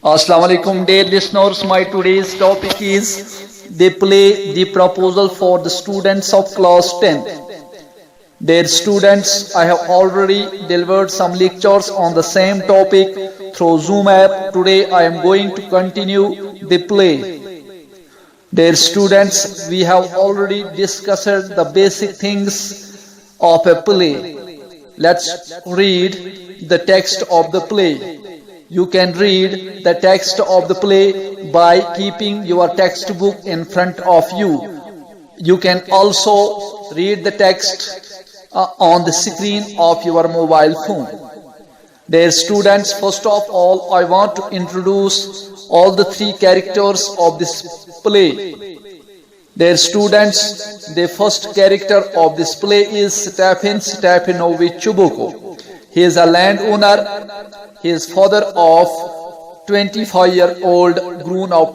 Assalamu alaikum, dear listeners. My today's topic is they play the proposal for the students of class 10. Dear students, I have already delivered some lectures on the same topic through Zoom app. Today I am going to continue the play. Dear students, we have already discussed the basic things of a play. Let's read the text of the play. You can read the text of the play by keeping your textbook in front of you. You can also read the text on the screen of your mobile phone. Dear students, first of all, I want to introduce all the three characters of this play. Dear students, the first character of this play is Stephen Stepanovich Chubukov. He is a landowner. He is father of 25-year-old grown-up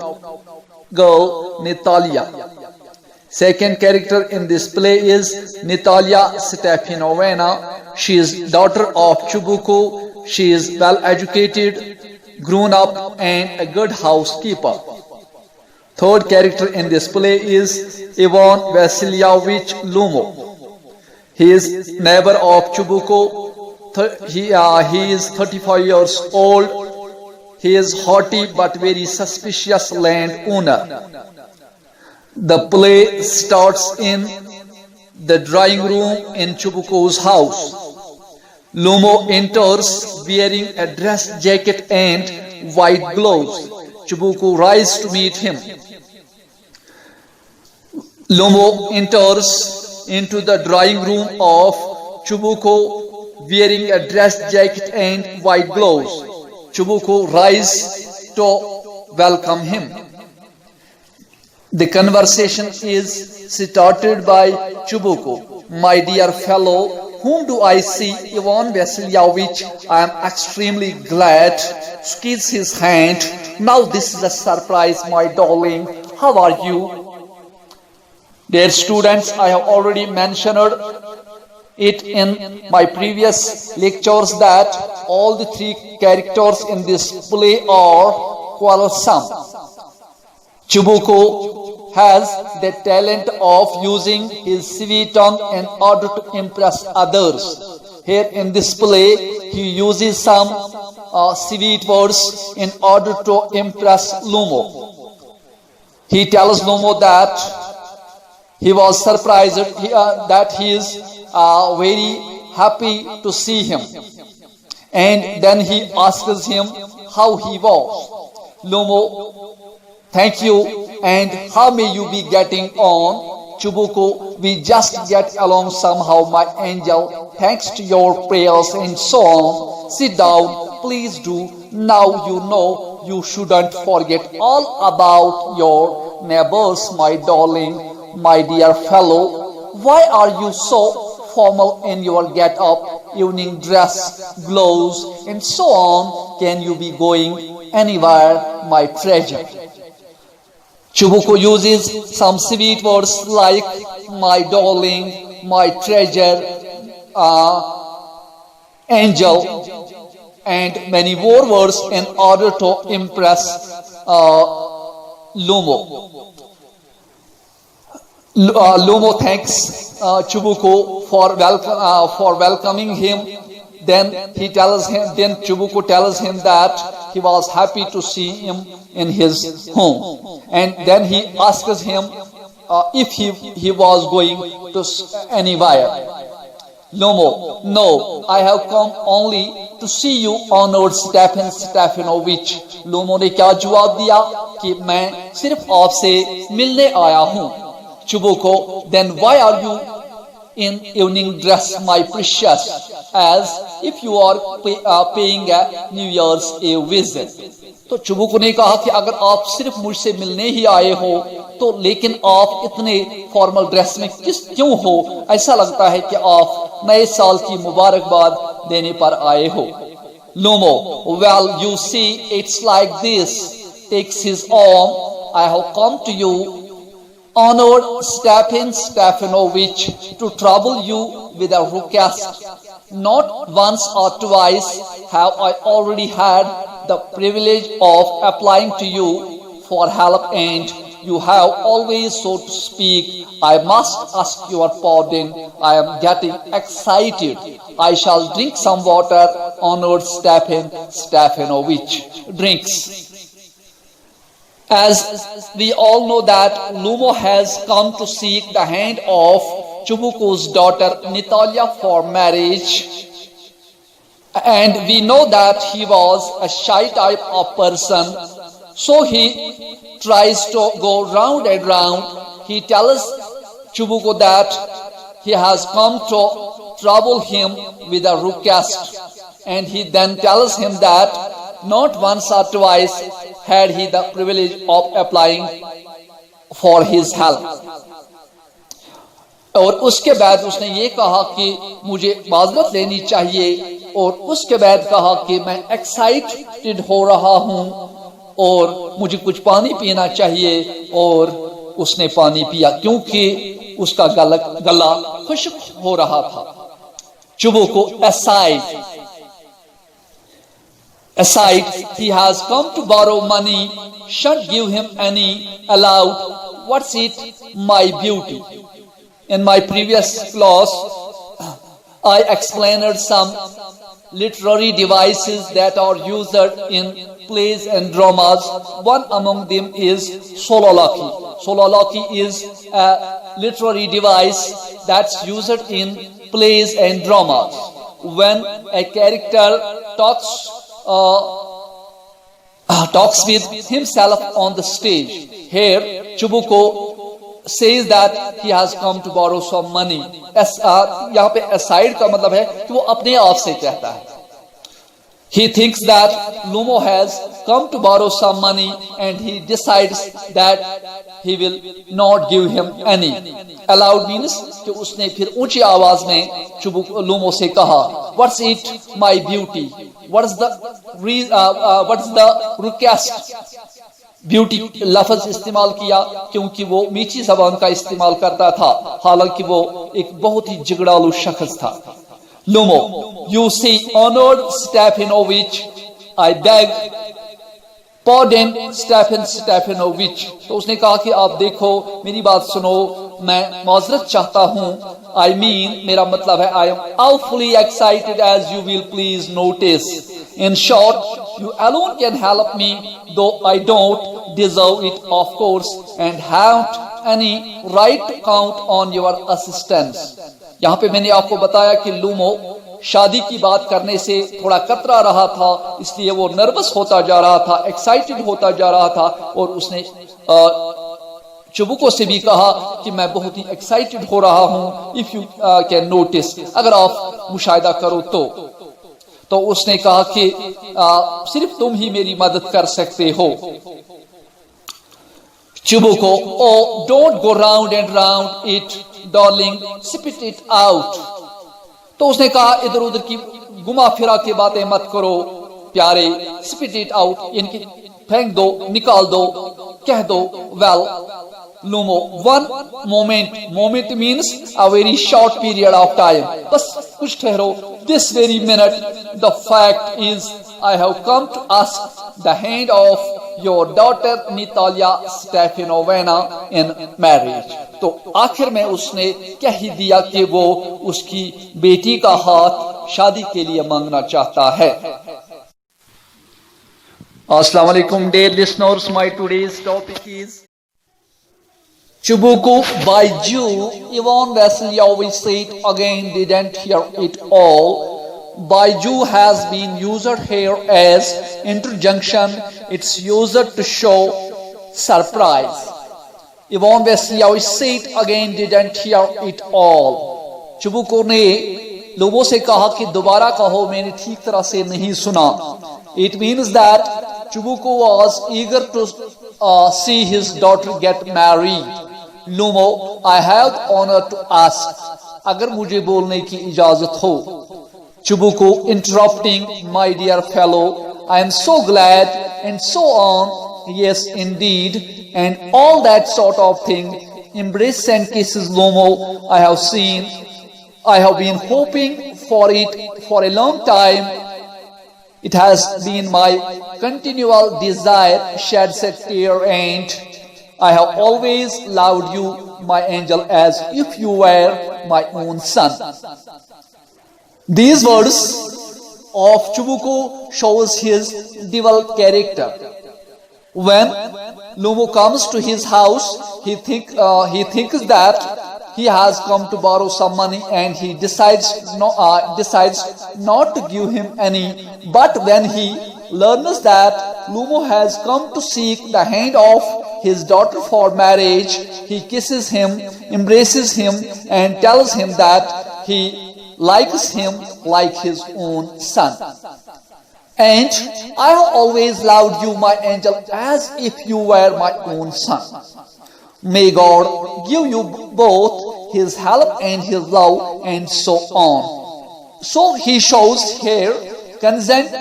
girl Natalia. Second character in this play is Natalia Stepanovna. She is daughter of Chubukov. She is well-educated, grown-up, and a good housekeeper. Third character in this play is Ivan Vasilievich Lumo. He is neighbor of Chubukov. He is 35 years old. He is haughty but very suspicious landowner. The play starts in the drawing room in Chubukov's house. Lumo enters wearing a dress jacket and white gloves. Chubukov rises to meet him. Lumo enters into the drawing room of Chubukov wearing a dress jacket and white gloves. Chubukov rises to welcome him. The conversation is started by Chubukov. My dear fellow, whom do I see? Ivan Vasilievich. I am extremely glad. Squeeze his hand. Now this is a surprise, my darling. How are you? Dear students, I have already mentioned it in my previous lectures that all the three characters in this play are quarrelsome. Chubukov has the talent of using his sweet tongue in order to impress others. Here in this play, he uses some sweet words in order to impress Lumo. He tells Lumo that he was surprised that he is very happy to see him. And then he asks him how he was. Lumo, thank you, and how may you be getting on? Chubukov, we just get along somehow, my angel, thanks to your prayers and so on. Sit down, please do. Now you know you shouldn't forget all about your neighbors, my darling. My dear fellow, why are you so formal in your get-up, evening dress, gloves, and so on? Can you be going anywhere, my treasure? Chubukov uses some sweet words like my darling, my treasure, angel, and many more words in order to impress Lumo. Lumo thanks Chubukov for welcoming him. Then Chubukov tells him that he was happy to see him in his home. And then he asks him if he was going to anywhere. Lumo, no, I have come only to see you, honored Stephen Stepanovich. Lumo ने क्या जवाब दिया कि मैं सिर्फ आपसे मिलने आया हूँ. Chubukov, then why are you in evening dress, my precious, as if you are paying a New Year's Eve visit? तो Chubukov ने कहा कि अगर आप सिर्फ मुझसे मिलने ही आए हो तो लेकिन आप इतने फॉर्मल ड्रेस में क्यों हो? ऐसा लगता है कि आप नए साल की मुबारकबाद देने पर आए हो. Lumo, well, you see, it's like this. Takes his arm. I have come to you honored Stephen Stefanovich, to trouble you with a request. Not once or twice have I already had the privilege of applying to you for help, and you have always, so to speak, I must ask your pardon. I am getting excited. I shall drink some water. Honored Stephen Stefanovich. Drinks. As we all know that Lumo has come to seek the hand of Chubuko's daughter Natalia for marriage, and we know that he was a shy type of person, so he tries to go round and round. He tells Chubuko that he has come to trouble him with a request, and he then tells him that not once or twice had he the privilege of applying for his help. और उसके बाद उसने ये कहा कि मुझे माजरत लेनी चाहिए, और उसके बाद कहा कि मैं एक्साइटेड हो रहा हूं और मुझे कुछ पानी पीना चाहिए, और उसने पानी पिया क्योंकि उसका गला खुश्क हो रहा था. चुबुको aside, he has come to borrow money, shan't give him any allowed. What's it, my beauty? In my previous class, I explained some literary devices that are used in plays and dramas. One among them is sololoquy. Sololoquy is a literary device that's used in plays and dramas. When a character talks with himself on the stage. Here, Chubuko says that he has come to borrow some money. यहाँ पे aside का मतलब है कि वो अपने आप से कहता है. He thinks that Lumo has come to borrow some money, and he decides that he will not give him any. Allowed means कि उसने फिर ऊंची आवाज में Lumo से कहा, what's it, my beauty? What's the request? Beauty लफ्ज इस्तेमाल किया क्योंकि वो मीठी जबान का इस्तेमाल करता था, हालांकि वो एक बहुत ही झगड़ालू शख्स था. Lumo, you see, honored Stefanovich, I beg pardon, Stephen Stefanovich. तो उसने कहा कि आप देखो, मेरी बात सुनो, मैं माजरत चाहता हूं. I mean, मेरा मतलब है, I am awfully excited, as you will please notice. In short, you alone can help me, though I don't deserve it, of course, and haven't any right to count on your assistance. यहाँ पे मैंने आपको बताया कि LUMO शादी की बात करने से थोड़ा कतरा रहा था, इसलिए वो नर्वस होता जा रहा था, एक्साइटेड होता जा रहा था, और उसने चुबुको से भी कहा कि मैं बहुत ही एक्साइटेड हो रहा हूं. इफ यू कैन नोटिस, अगर आप मुशाहिदा करो तो उसने कहा कि सिर्फ तुम ही मेरी मदद कर सकते हो. Chubuko, oh, don't go round and round it, darling, spit it out. तो उसने कहा इधर उधर की गुमा फिरा के बातें मत करो प्यारे. spit it out यानी फेंक दो, निकाल दो, कह दो. well, Lumo, one moment means a very short period of time. बस कुछ ठहरो. This very minute, the fact is, I have come to ask the hand of your daughter Natalia Stefanovna in marriage. तो आखिर में उसने कह ही दिया कि वो उसकी बेटी का हाथ शादी के लिए मांगना चाहता है. Assalamu alaikum, dear listeners. My today's topic is Chubuko by Jew. Ivan Vasilyevich said again, didn't hear it all. Baiju has been used here as interjunction. It's used to show surprise. Ivan Vasilyevich said again, didn't hear it all. Chubuko ने लोगों से कहा कि दोबारा कहो, मैंने ठीक तरह से नहीं सुना. It means that Chubuko was eager to see his daughter get married. Lumo, I have the honor to ask, अगर मुझे बोलने की इजाजत हो. Chubuko interrupting, my dear fellow, I am so glad, and so on. Yes, indeed, and all that sort of thing. embraces and kisses Lomo. I have been hoping for it for a long time. It has been my continual desire, sheds a tear, and I have always loved you, my angel, as if you were my own son. These words of Chibuko shows his dual character. When Lumo comes to his house, he thinks that he has come to borrow some money, and he decides not to give him any. But when he learns that Lumo has come to seek the hand of his daughter for marriage, he kisses him, embraces him, and tells him that he likes him like his own son. And I have always loved you, my angel, as if you were my own son. May God give you both his help and his love, and so on. So he shows here consent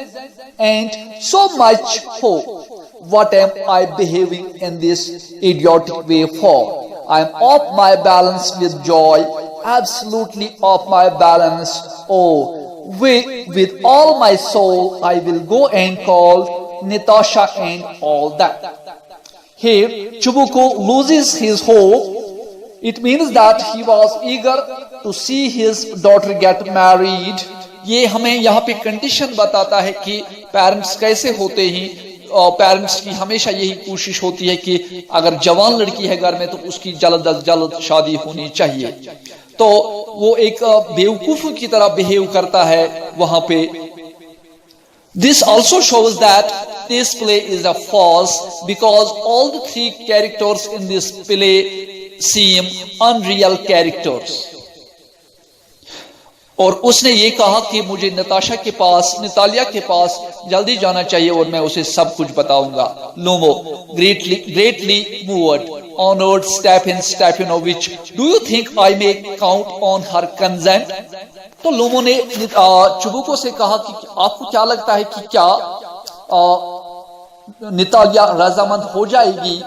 and so much hope. What am I behaving in this idiotic way for? I am off my balance with joy, absolutely off my balance. Oh, with all my soul I will go and call Natasha and all that. Here, Chibuko loses his hope. It means that he was eager to see his daughter get married. ये हमें यहाँ पे condition बताता है कि parents कैसे होते हैं. पेरेंट्स की हमेशा यही कोशिश होती है कि अगर जवान लड़की है घर में तो उसकी जल्द अज जल्द शादी होनी चाहिए. तो वो एक बेवकूफ की तरह बिहेव करता है वहां पे. This also shows that this play is a farce, because all the three characters in this play seem unreal characters. और उसने ये कहा कि मुझे नतालिया के पास जल्दी जाना चाहिए और मैं उसे सब कुछ बताऊंगा. Lumo, greatly moved, honored Stepanovich, do you think I may count on her consent? तो लोमो ने चुबुको से कहा कि आपको क्या लगता है कि क्या नितालिया रजामंद हो जाएगी?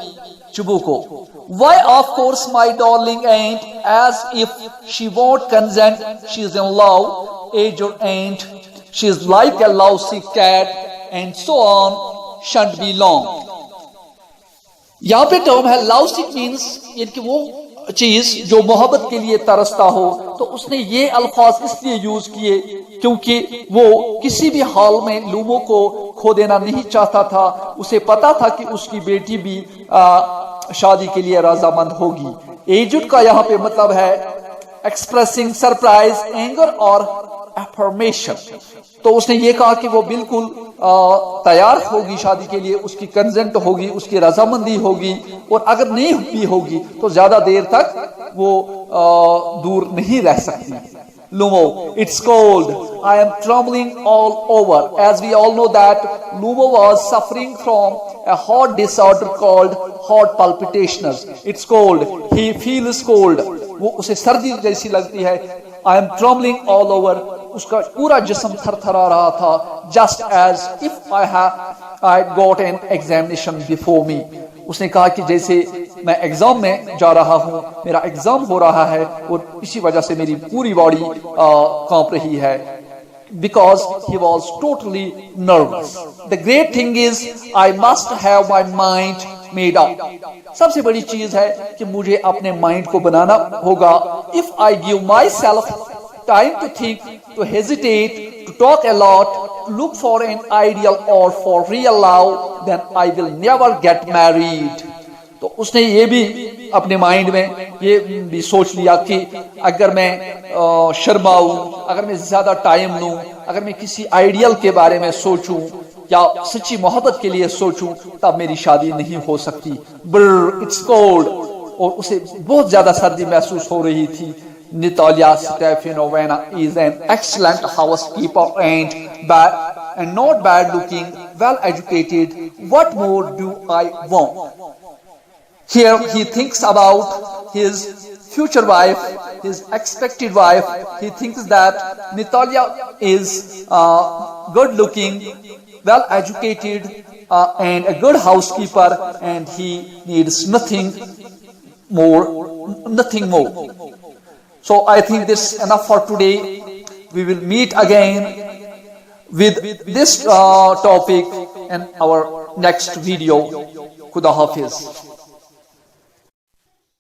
Chibuko, why of course my darling ain't, as if she won't consent. She's in love, aged ain't, she's like a lousy cat, and so on, shan't be long. यहाँ पे टर्म है lousy means इनकी वो चीज जो मोहब्बत के लिए तरसता हो. तो उसने ये अल्फाज इसलिए यूज किए क्योंकि वो किसी भी हाल में लूमो को खो देना नहीं चाहता था. उसे पता था कि उसकी बेटी भी शादी के लिए रजामंद होगी. एजुड का यहाँ पे मतलब है एक्सप्रेसिंग सरप्राइज, एंगर और अफर्मेशन. तो उसने ये कहा कि वो बिल्कुल तैयार होगी शादी के लिए, उसकी कंसेंट होगी, उसकी रजामंदी होगी, और अगर नहीं भी होगी तो ज्यादा देर तक वो दूर नहीं रह सकती. Lumo, it's cold. I am trembling all over. As we all know that Lumo was suffering from a heart disorder called heart palpitations. It's cold. He feels cold. वो उसे सर्दी जैसी लगती है. I am trembling all over. उसका पूरा जिस्म थरथरा रहा था. Just as if I got an examination before me. उसने कहा कि जैसे मैं एग्जाम में जा रहा हूं, मेरा एग्जाम हो रहा है और इसी वजह से मेरी पूरी बॉडी कांप रही है. Because he was totally nervous. The great thing is I must have my mind made up. सबसे बड़ी चीज है कि मुझे अपने माइंड को बनाना होगा. If I give myself time to think, to hesitate, to talk a lot, to look for an ideal or for real love, then I will never get married. तो उसने ये भी अपने माइंड में ये भी सोच लिया कि अगर मैं शर्माऊं, अगर मैं ज्यादा टाइम लूं, अगर मैं किसी आइडियल के बारे में सोचूं या सच्ची मोहब्बत के लिए सोचूं, तब मेरी शादी नहीं हो सकती. ब्र इट्स कोल्ड. और उसे बहुत ज्यादा सर्दी महसूस हो रही थी. Natalia Stepanovna is an excellent housekeeper and not bad looking, well educated. What more do I want? Here he thinks about his future wife, his expected wife. He thinks that Natalia is good looking, well educated, and a good housekeeper, and he needs nothing more, nothing more. So I think this is enough for today. We will meet again with this topic in our next video. Khuda Hafiz.